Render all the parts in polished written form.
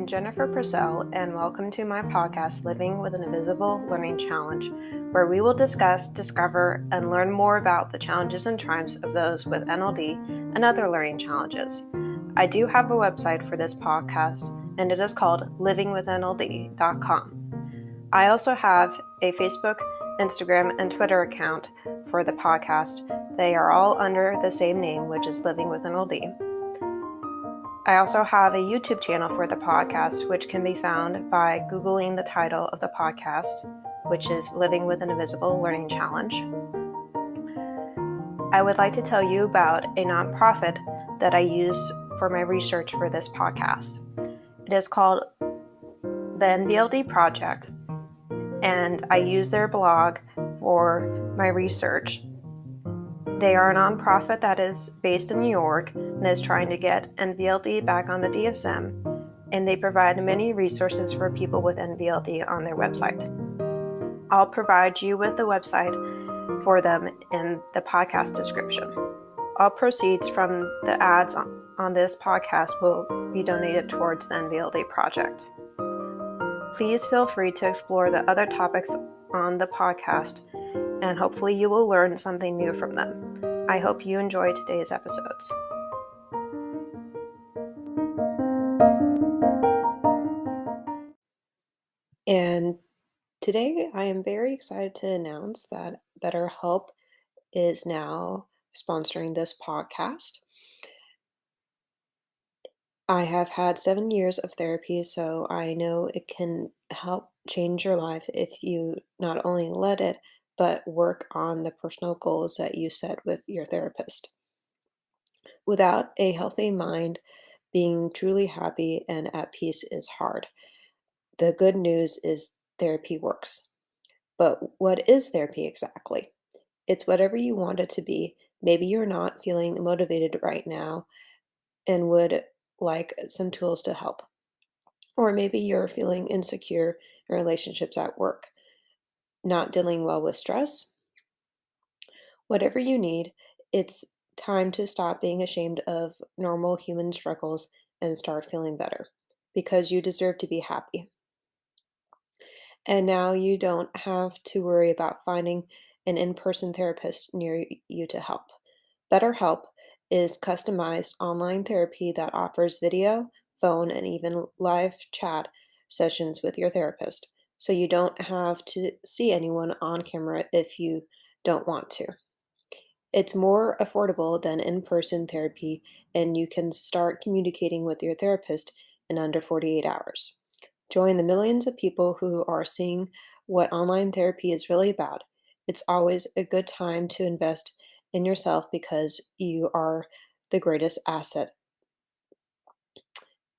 I'm Jennifer Purcell, and welcome to my podcast, Living with an Invisible Learning Challenge, where we will discuss, discover, and learn more about the challenges and triumphs of those with NLD and other learning challenges. I do have a website for this podcast, and it is called livingwithnld.com. I also have a Facebook, Instagram, and Twitter account for the podcast. They are all under the same name, which is Living with NLD. I also have a YouTube channel for the podcast, which can be found by Googling the title of the podcast, which is Living with an Invisible Learning Challenge. I would like to tell you about a nonprofit that I use for my research for this podcast. It is called the NLD Project, and I use their blog for my research. They are a nonprofit that is based in New York and is trying to get NVLD back on the DSM, and they provide many resources for people with NVLD on their website. I'll provide you with the website for them in the podcast description. All proceeds from the ads on this podcast will be donated towards the NVLD project. Please feel free to explore the other topics on the podcast, and hopefully you will learn something new from them. I hope you enjoy today's episodes. And today I am very excited to announce that BetterHelp is now sponsoring this podcast. I have had 7 years of therapy, so I know it can help change your life if you not only let it, but work on the personal goals that you set with your therapist. Without a healthy mind, being truly happy and at peace is hard. The good news is therapy works. But what is therapy exactly? It's whatever you want it to be. Maybe you're not feeling motivated right now and would like some tools to help. Or maybe you're feeling insecure in relationships at work, not dealing well with stress. Whatever you need, it's time to stop being ashamed of normal human struggles and start feeling better because you deserve to be happy. And now you don't have to worry about finding an in-person therapist near you to help. BetterHelp is customized online therapy that offers video, phone, and even live chat sessions with your therapist, so you don't have to see anyone on camera if you don't want to. It's more affordable than in-person therapy, and you can start communicating with your therapist in under 48 hours. Join the millions of people who are seeing what online therapy is really about. It's always a good time to invest in yourself because you are the greatest asset.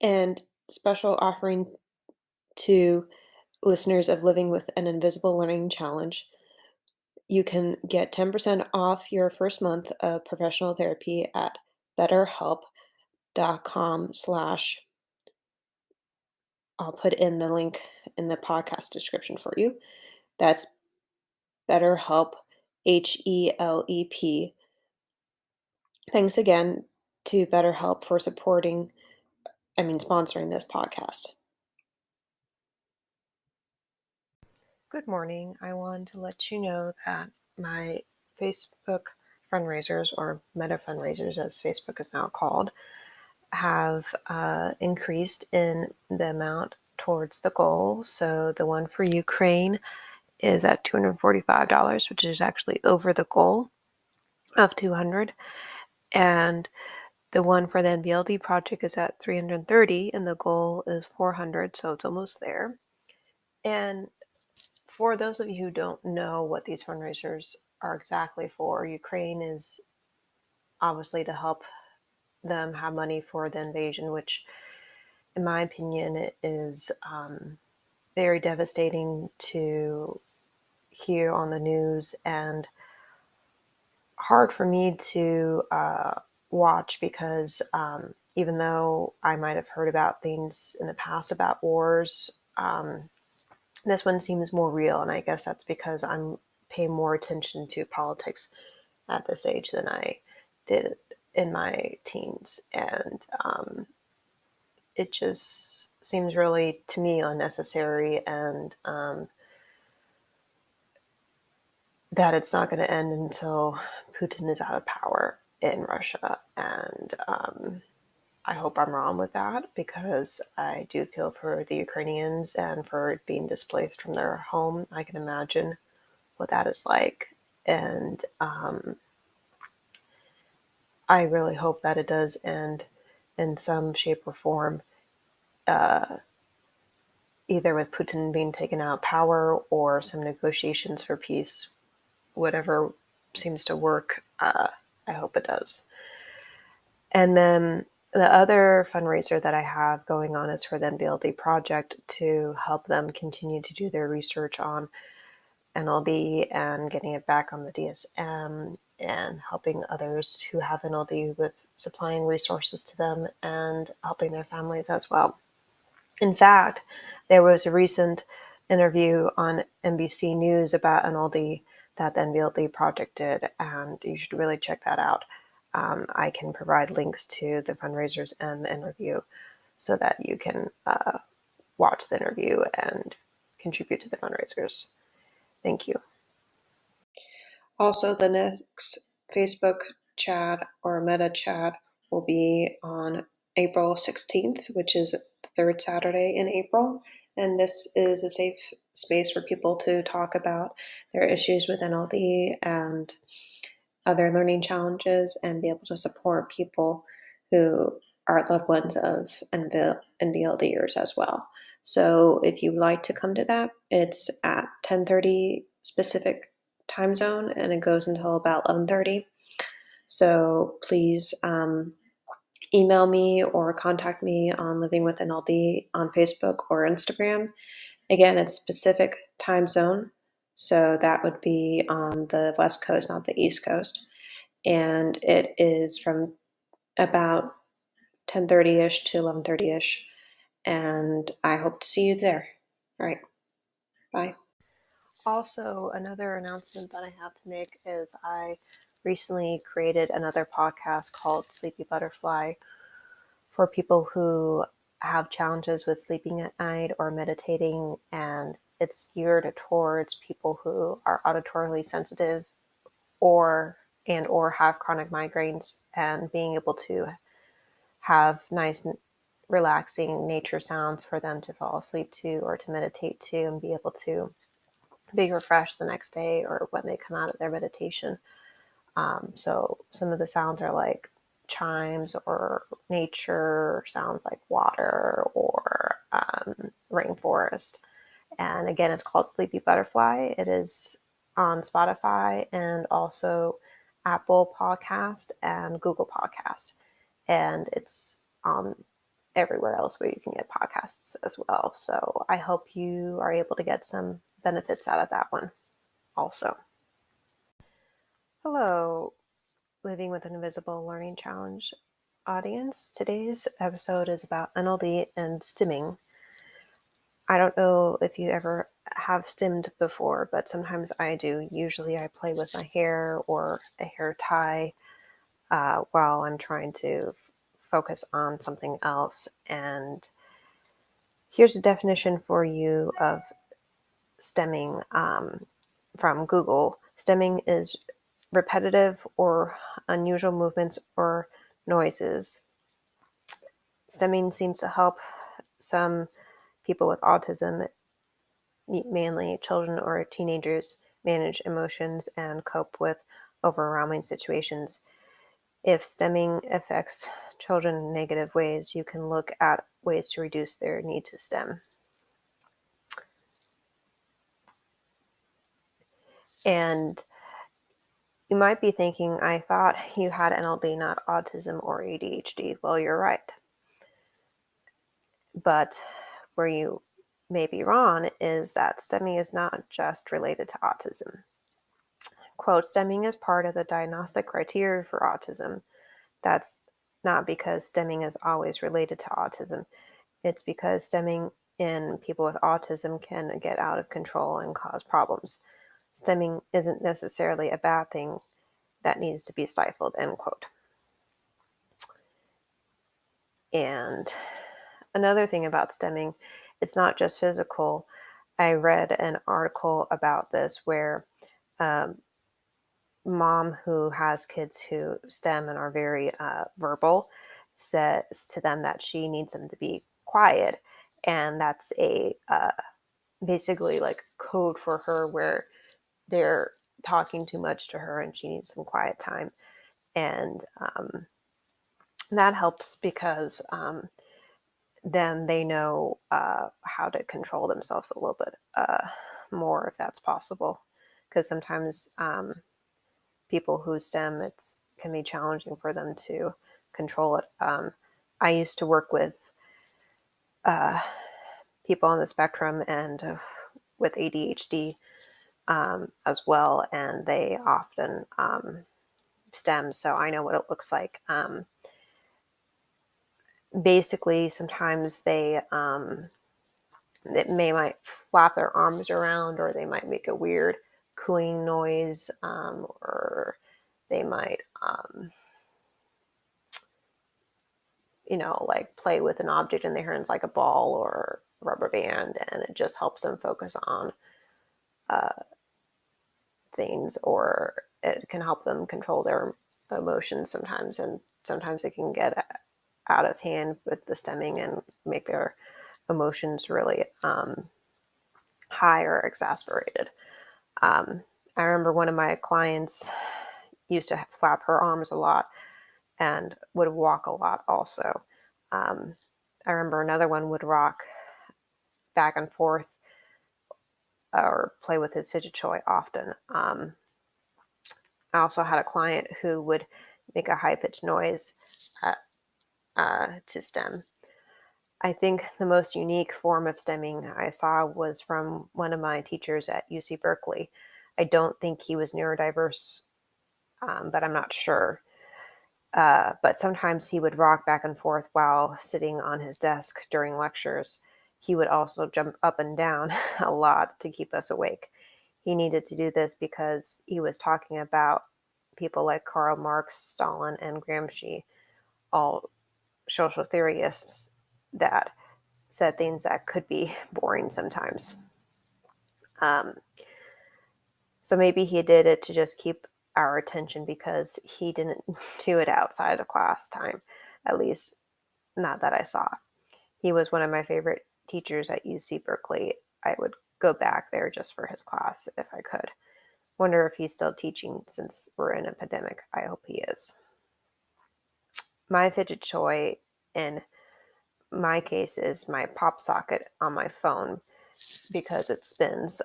And special offering to listeners of Living with an Invisible Learning Challenge. You can get 10% off your first month of professional therapy at betterhelp.com/ I'll put in the link in the podcast description for you. That's BetterHelp, HELEP. Thanks again to BetterHelp for sponsoring this podcast. Good morning. I wanted to let you know that my Facebook fundraisers, or Meta fundraisers as Facebook is now called, have increased in the amount towards the goal. So the one for Ukraine is at $245, which is actually over the goal of $200. And the one for the NVLD project is at $330, and the goal is $400, so it's almost there. And for those of you who don't know what these fundraisers are exactly for, Ukraine is obviously to help them have money for the invasion, which in my opinion it is very devastating to hear on the news and hard for me to watch because even though I might have heard about things in the past about wars, this one seems more real, and I guess that's because I'm paying more attention to politics at this age than I did in my teens, and it just seems really, to me, unnecessary, and that it's not going to end until Putin is out of power in Russia. And I hope I'm wrong with that, because I do feel for the Ukrainians and for being displaced from their home. I can imagine what that is like. And I really hope that it does end in some shape or form, uh, either with Putin being taken out of power or some negotiations for peace, whatever seems to work. I hope it does. And then the other fundraiser that I have going on is for the NBLD project, to help them continue to do their research on NLD and getting it back on the DSM, and helping others who have NLD with supplying resources to them and helping their families as well. In fact, there was a recent interview on NBC News about NLD that the NBLD project did, and you should really check that out. I can provide links to the fundraisers and the interview so that you can watch the interview and contribute to the fundraisers. Thank you. Also, the next Facebook chat or Meta chat will be on April 16th, which is the third Saturday in April. And this is a safe space for people to talk about their issues with NLD and other learning challenges, and be able to support people who are loved ones of NBLDers as well. So if you'd like to come to that, it's at 10:30 specific time zone, and it goes until about 11:30. So please email me or contact me on Living with NLD on Facebook or Instagram. Again, it's specific time zone, so that would be on the West Coast, not the East Coast. And it is from about 10:30ish to 11:30ish. And I hope to see you there. All right. Bye. Also, another announcement that I have to make is I recently created another podcast called Sleepy Butterfly for people who have challenges with sleeping at night or meditating, and it's geared towards people who are auditorily sensitive or have chronic migraines, and being able to have nice relaxing nature sounds for them to fall asleep to or to meditate to, and be able to be refreshed the next day or when they come out of their meditation. So some of the sounds are like chimes or nature sounds like water or rainforest. And again, it's called Sleepy Butterfly. It is on Spotify and also Apple Podcast and Google Podcast. And it's on everywhere else where you can get podcasts as well. So I hope you are able to get some benefits out of that one also. Hello, Living with an Invisible Learning Challenge audience. Today's episode is about NLD and stimming. I don't know if you ever have stimmed before, but sometimes I do. Usually I play with my hair or a hair tie while I'm trying to focus on something else. And here's a definition for you of stemming from Google. Stemming is repetitive or unusual movements or noises. Stemming seems to help some people with autism, mainly children or teenagers, manage emotions and cope with overwhelming situations. If stemming affects children in negative ways, you can look at ways to reduce their need to stem. And you might be thinking, I thought you had NLD, not autism or ADHD. Well, you're right. But where you may be wrong is that stemming is not just related to autism. Quote, stemming is part of the diagnostic criteria for autism. That's not because stemming is always related to autism. It's because stemming in people with autism can get out of control and cause problems. Stemming isn't necessarily a bad thing that needs to be stifled, end quote. And another thing about stemming, it's not just physical. I read an article about this where um, mom who has kids who STEM and are very verbal says to them that she needs them to be quiet, and that's a basically like code for her where they're talking too much to her and she needs some quiet time. And that helps because then they know how to control themselves a little bit more if that's possible. Because sometimes people who STEM, it's can be challenging for them to control it. I used to work with uh, people on the spectrum and with ADHD as well, and they often STEM, so I know what it looks like. Basically, sometimes they might flap their arms around, or they might make a weird cooing noise, or they might like play with an object in their hands like a ball or a rubber band, and it just helps them focus on uh, things, or it can help them control their emotions sometimes. And sometimes it can get out of hand with the stemming and make their emotions really high or exasperated. Um, I remember one of my clients used to flap her arms a lot and would walk a lot also. Um, I remember another one would rock back and forth or play with his fidget toy often. I also had a client who would make a high pitched noise to stem. I think the most unique form of stemming I saw was from one of my teachers at UC Berkeley. I don't think he was neurodiverse, but I'm not sure. But sometimes he would rock back and forth while sitting on his desk during lectures. He would also jump up and down a lot to keep us awake. He needed to do this because he was talking about people like Karl Marx, Stalin, and Gramsci, all social theorists that said things that could be boring sometimes. Um, so maybe he did it to just keep our attention because he didn't do it outside of class time, at least not that I saw. He was one of my favorite teachers at UC Berkeley. I would go back there just for his class if I could. Wonder if he's still teaching since we're in a pandemic. I hope he is. My fidget toy in my case is my pop socket on my phone because it spins.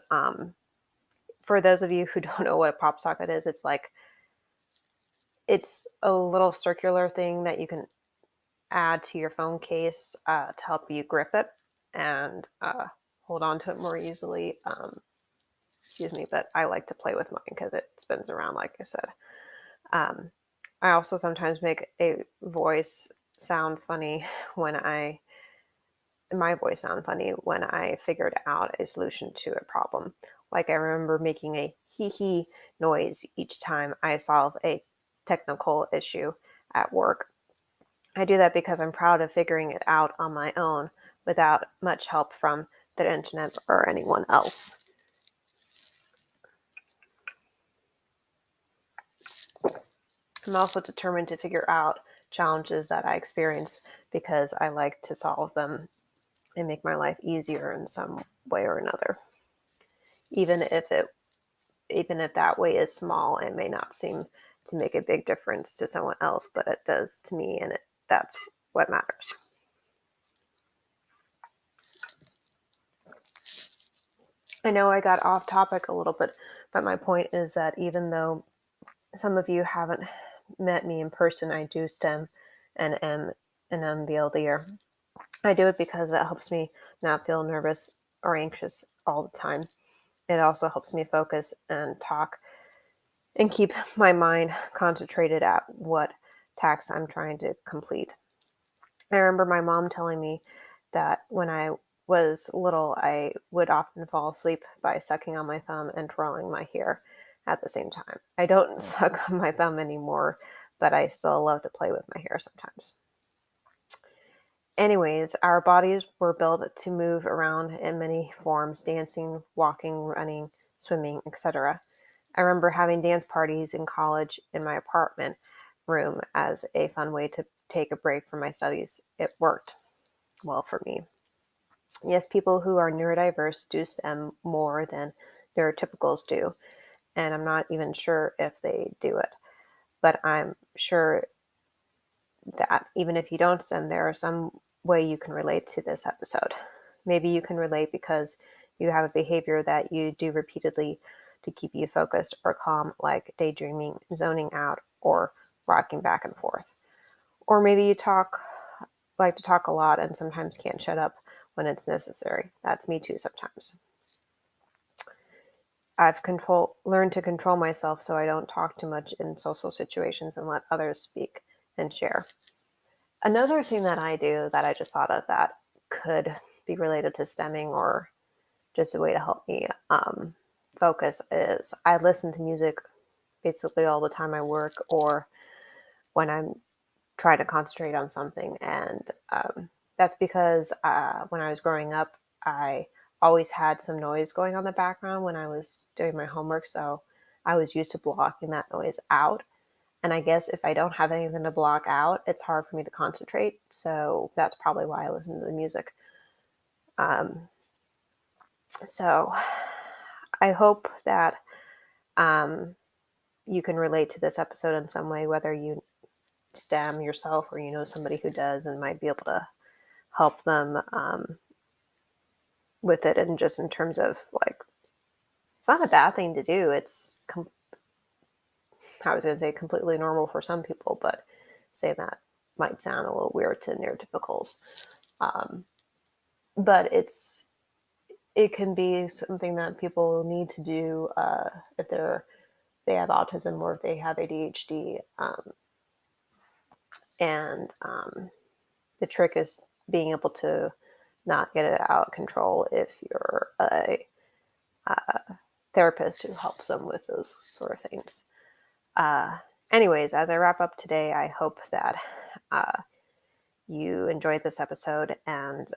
For those of you who don't know what a pop socket is, it's a little circular thing that you can add to your phone case to help you grip it and hold on to it more easily. Excuse me, but I like to play with mine because it spins around, like I said. Um, I also sometimes make a voice sound funny when my voice sound funny when I figured out a solution to a problem. Like I remember making a hee hee noise each time I solve a technical issue at work. I do that because I'm proud of figuring it out on my own without much help from the internet or anyone else. I'm also determined to figure out challenges that I experience because I like to solve them and make my life easier in some way or another. Even if it even if that way is small, it may not seem to make a big difference to someone else, but it does to me, and that's what matters. I know I got off topic a little bit, but my point is that even though some of you haven't met me in person, I do STEM and am an MBLDer. I do it because it helps me not feel nervous or anxious all the time. It also helps me focus and talk and keep my mind concentrated at what task I'm trying to complete. I remember my mom telling me that when I was little, I would often fall asleep by sucking on my thumb and twirling my hair at the same time. I don't suck on my thumb anymore, but I still love to play with my hair sometimes. Anyways, our bodies were built to move around in many forms: dancing, walking, running, swimming, etc. I remember having dance parties in college in my apartment room as a fun way to take a break from my studies. It worked well for me. Yes, people who are neurodiverse do STEM more than neurotypicals do, and I'm not even sure if they do it. But I'm sure that even if you don't STEM, there are some way you can relate to this episode. Maybe you can relate because you have a behavior that you do repeatedly to keep you focused or calm, like daydreaming, zoning out, or rocking back and forth. Or maybe you like to talk a lot and sometimes can't shut up when it's necessary. That's me too sometimes. Learned to control myself so I don't talk too much in social situations and let others speak and share. Another thing that I do that I just thought of that could be related to stemming or just a way to help me focus is I listen to music basically all the time I work or when I'm trying to concentrate on something. And that's because when I was growing up, I always had some noise going on in the background when I was doing my homework. So I was used to blocking that noise out. And I guess if I don't have anything to block out, it's hard for me to concentrate. So that's probably why I listen to the music. Um, so I hope that um, you can relate to this episode in some way, whether you STEM yourself or you know somebody who does and might be able to help them with it. And just in terms of like, it's not a bad thing to do. I was going to say completely normal for some people, but saying that might sound a little weird to neurotypicals. Um, but it can be something that people need to do if they have autism or if they have ADHD. And the trick is being able to not get it out of control if you're a therapist who helps them with those sort of things. Uh, Anyways, as I wrap up today, I hope that you enjoyed this episode. And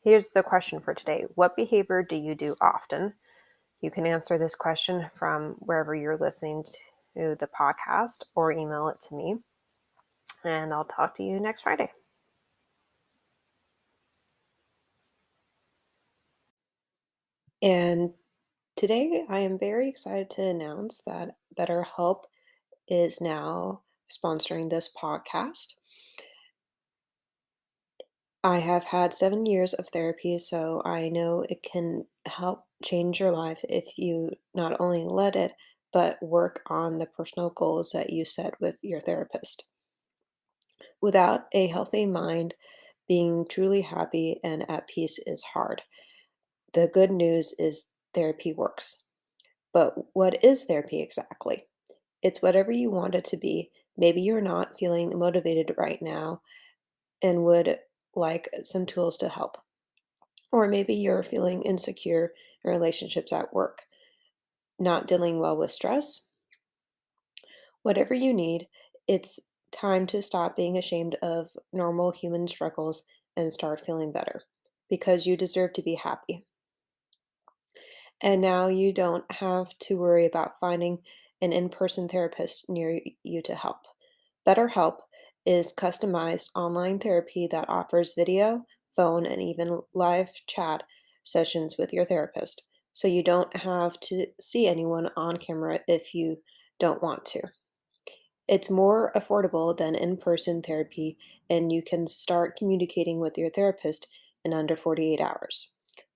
here's the question for today: what behavior do you do often? You can answer this question from wherever you're listening to the podcast or email it to me. And I'll talk to you next Friday. And today I am very excited to announce that BetterHelp is now sponsoring this podcast. I have had 7 years of therapy, so I know it can help change your life if you not only let it, but work on the personal goals that you set with your therapist. Without a healthy mind, being truly happy and at peace is hard. The good news is therapy works. But what is therapy exactly? It's whatever you want it to be. Maybe you're not feeling motivated right now and would like some tools to help. Or maybe you're feeling insecure in relationships at work, not dealing well with stress. Whatever you need, it's time to stop being ashamed of normal human struggles and start feeling better because you deserve to be happy. And now you don't have to worry about finding an in person therapist near you to help. BetterHelp is customized online therapy that offers video, phone, and even live chat sessions with your therapist. So you don't have to see anyone on camera if you don't want to. It's more affordable than in person therapy, and you can start communicating with your therapist in under 48 hours.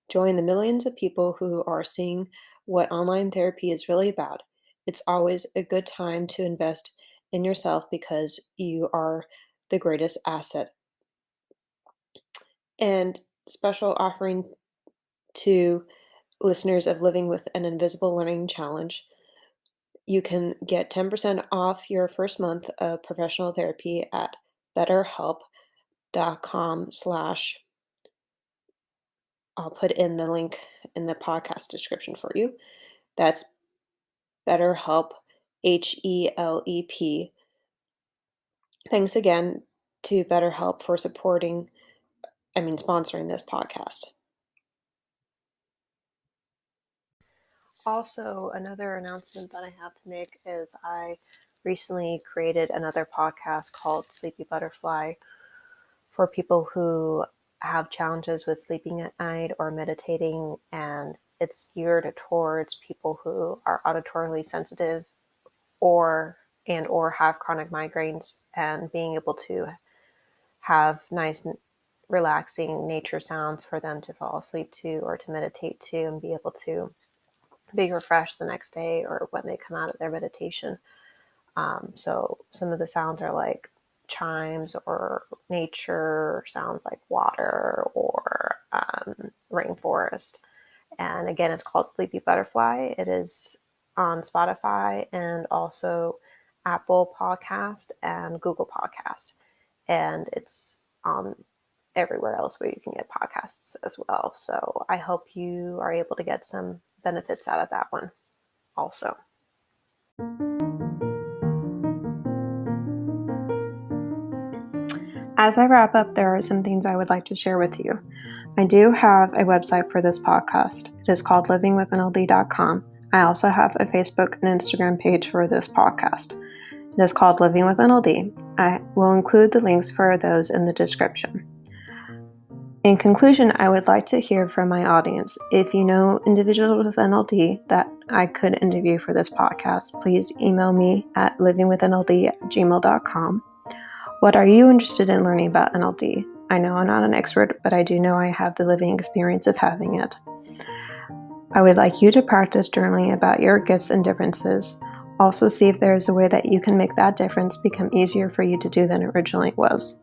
Join the millions of people who are seeing what online therapy is really about. It's always a good time to invest in yourself because you are the greatest asset. And special offering to listeners of Living with an Invisible Learning Challenge. You can get 10% off your first month of professional therapy at betterhelp.com/. I'll put in the link in the podcast description for you. That's BetterHelp, HELEP. Thanks again to BetterHelp for sponsoring this podcast. Also, another announcement that I have to make is I recently created another podcast called Sleepy Butterfly for people who have challenges with sleeping at night or meditating, and it's geared towards people who are auditorily sensitive or have chronic migraines, and being able to have nice relaxing nature sounds for them to fall asleep to or to meditate to and be able to be refreshed the next day or when they come out of their meditation. So some of the sounds are like chimes or nature sounds like water or rainforest. And again, it's called Sleepy Butterfly. It is on Spotify and also Apple Podcast and Google Podcast. And it's on everywhere else where you can get podcasts as well. So I hope you are able to get some benefits out of that one also. As I wrap up, there are some things I would like to share with you. I do have a website for this podcast. It is called livingwithnld.com. I also have a Facebook and Instagram page for this podcast. It is called Living with NLD. I will include the links for those in the description. In conclusion, I would like to hear from my audience. If you know individuals with NLD that I could interview for this podcast, please email me at livingwithnld@gmail.com. What are you interested in learning about NLD? I know I'm not an expert, but I do know I have the living experience of having it. I would like you to practice journaling about your gifts and differences. Also see if there is a way that you can make that difference become easier for you to do than originally it was.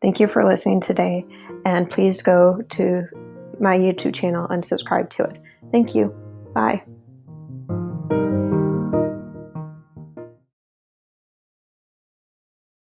Thank you for listening today, and please go to my YouTube channel and subscribe to it. Thank you. Bye.